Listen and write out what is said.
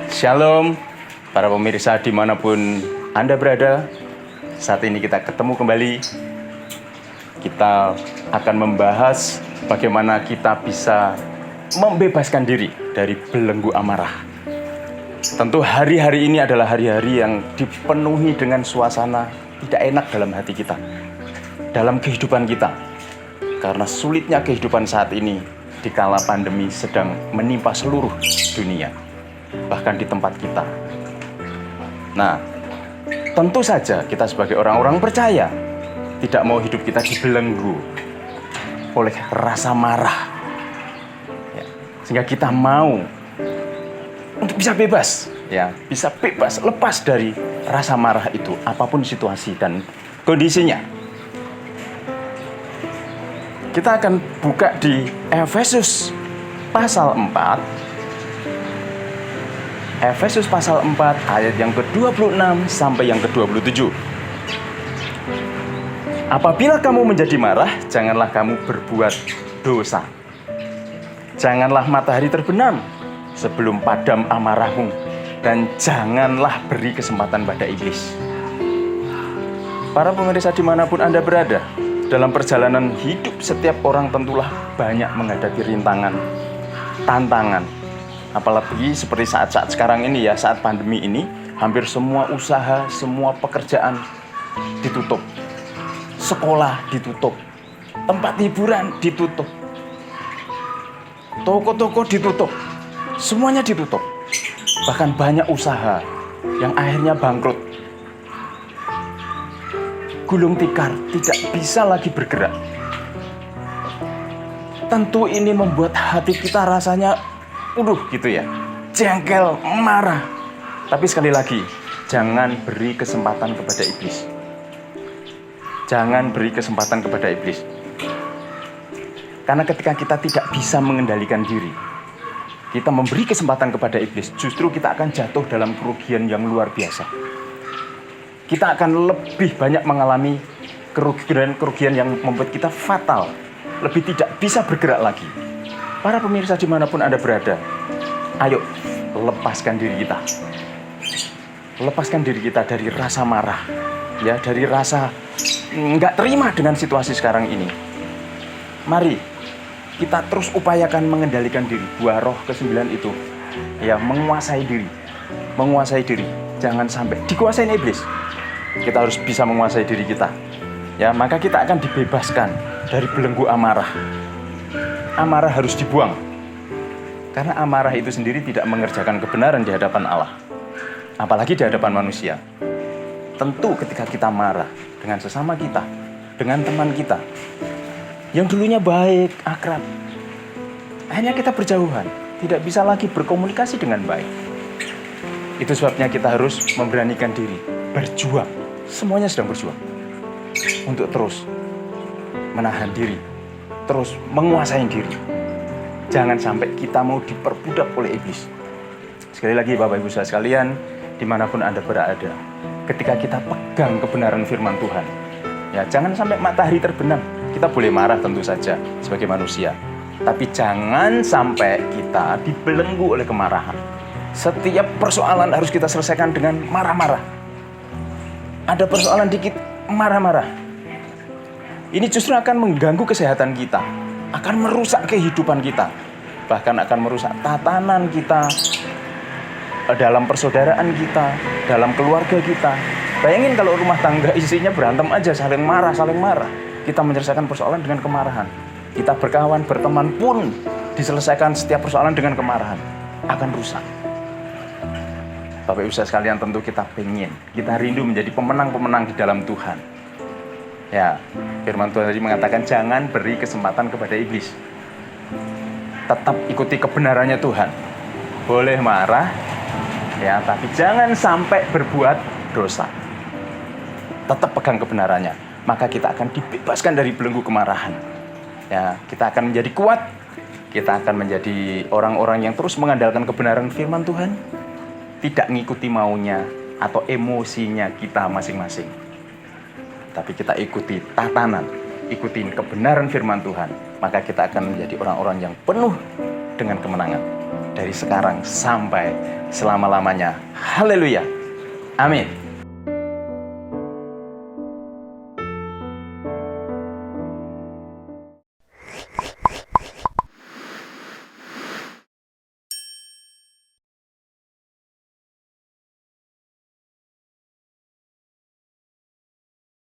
Shalom, para pemirsa dimanapun Anda berada. Saat ini kita ketemu kembali. Kita akan membahas bagaimana kita bisa membebaskan diri dari belenggu amarah. Tentu hari-hari ini adalah hari-hari yang dipenuhi dengan suasana tidak enak dalam hati kita, dalam kehidupan kita. Karena sulitnya kehidupan saat ini di kala pandemi sedang menimpa seluruh dunia, bahkan di tempat kita. Nah, tentu saja kita sebagai orang-orang percaya tidak mau hidup kita dibelenggu oleh rasa marah, ya, sehingga kita mau untuk bisa bebas, ya, bisa bebas, lepas dari rasa marah itu, apapun situasi dan kondisinya. Kita akan buka di Efesus pasal 4. Efesus pasal 4 ayat yang ke-26 sampai yang ke-27. Apabila kamu menjadi marah, janganlah kamu berbuat dosa. Janganlah matahari terbenam sebelum padam amarahmu, dan janganlah beri kesempatan pada iblis. Para pemirsa dimanapun Anda berada, dalam perjalanan hidup setiap orang tentulah banyak menghadapi rintangan, tantangan. Apalagi seperti saat-saat sekarang ini ya, saat pandemi ini, hampir semua usaha, semua pekerjaan ditutup. Sekolah ditutup, tempat hiburan ditutup, toko-toko ditutup, semuanya ditutup. Bahkan banyak usaha yang akhirnya bangkrut, gulung tikar, tidak bisa lagi bergerak. Tentu ini membuat hati kita rasanya gitu ya, jengkel, marah. Tapi sekali lagi, jangan beri kesempatan kepada iblis. Jangan beri kesempatan kepada iblis. Karena ketika kita tidak bisa mengendalikan diri, kita memberi kesempatan kepada iblis, justru kita akan jatuh dalam kerugian yang luar biasa. Kita akan lebih banyak mengalami kerugian yang membuat kita fatal, lebih tidak bisa bergerak lagi. Para pemirsa dimanapun Anda berada, ayo lepaskan diri kita. Lepaskan diri kita dari rasa marah, ya, dari rasa nggak terima dengan situasi sekarang ini. Mari kita terus upayakan mengendalikan diri. Buah roh ke-9 itu, ya, menguasai diri. Menguasai diri, jangan sampai dikuasain iblis. Kita harus bisa menguasai diri kita, ya, maka kita akan dibebaskan dari belenggu amarah. Amarah harus dibuang, karena amarah itu sendiri tidak mengerjakan kebenaran di hadapan Allah, apalagi di hadapan manusia. Tentu ketika kita marah dengan sesama kita, dengan teman kita yang dulunya baik, akrab, akhirnya kita berjauhan, tidak bisa lagi berkomunikasi dengan baik. Itu sebabnya kita harus memberanikan diri, berjuang. Semuanya sedang berjuang untuk terus menahan diri, terus menguasai diri. Jangan sampai kita mau diperbudak oleh iblis. Sekali lagi Bapak Ibu saudara sekalian, dimanapun Anda berada, ketika kita pegang kebenaran firman Tuhan, ya, jangan sampai matahari terbenam. Kita boleh marah tentu saja sebagai manusia, tapi jangan sampai kita dibelenggu oleh kemarahan. Setiap persoalan harus kita selesaikan dengan marah-marah. Ada persoalan dikit, marah-marah. Ini justru akan mengganggu kesehatan kita, akan merusak kehidupan kita, bahkan akan merusak tatanan kita dalam persaudaraan kita, dalam keluarga kita. Bayangin kalau rumah tangga isinya berantem aja, saling marah. Kita menyelesaikan persoalan dengan kemarahan. Kita berkawan, berteman pun diselesaikan setiap persoalan dengan kemarahan, akan rusak. Bapak Ibu sekalian, tentu kita rindu menjadi pemenang-pemenang di dalam Tuhan. Ya, firman Tuhan tadi mengatakan jangan beri kesempatan kepada iblis. Tetap ikuti kebenarannya Tuhan. Boleh marah, ya, tapi jangan sampai berbuat dosa. Tetap pegang kebenarannya, maka kita akan dibebaskan dari belenggu kemarahan. Ya, kita akan menjadi kuat. Kita akan menjadi orang-orang yang terus mengandalkan kebenaran firman Tuhan, tidak ngikuti maunya atau emosinya kita masing-masing. Tapi kita ikuti tatanan, ikuti kebenaran firman Tuhan, maka kita akan menjadi orang-orang yang penuh dengan kemenangan. dari sekarang sampai selama-lamanya. Haleluya. Amin.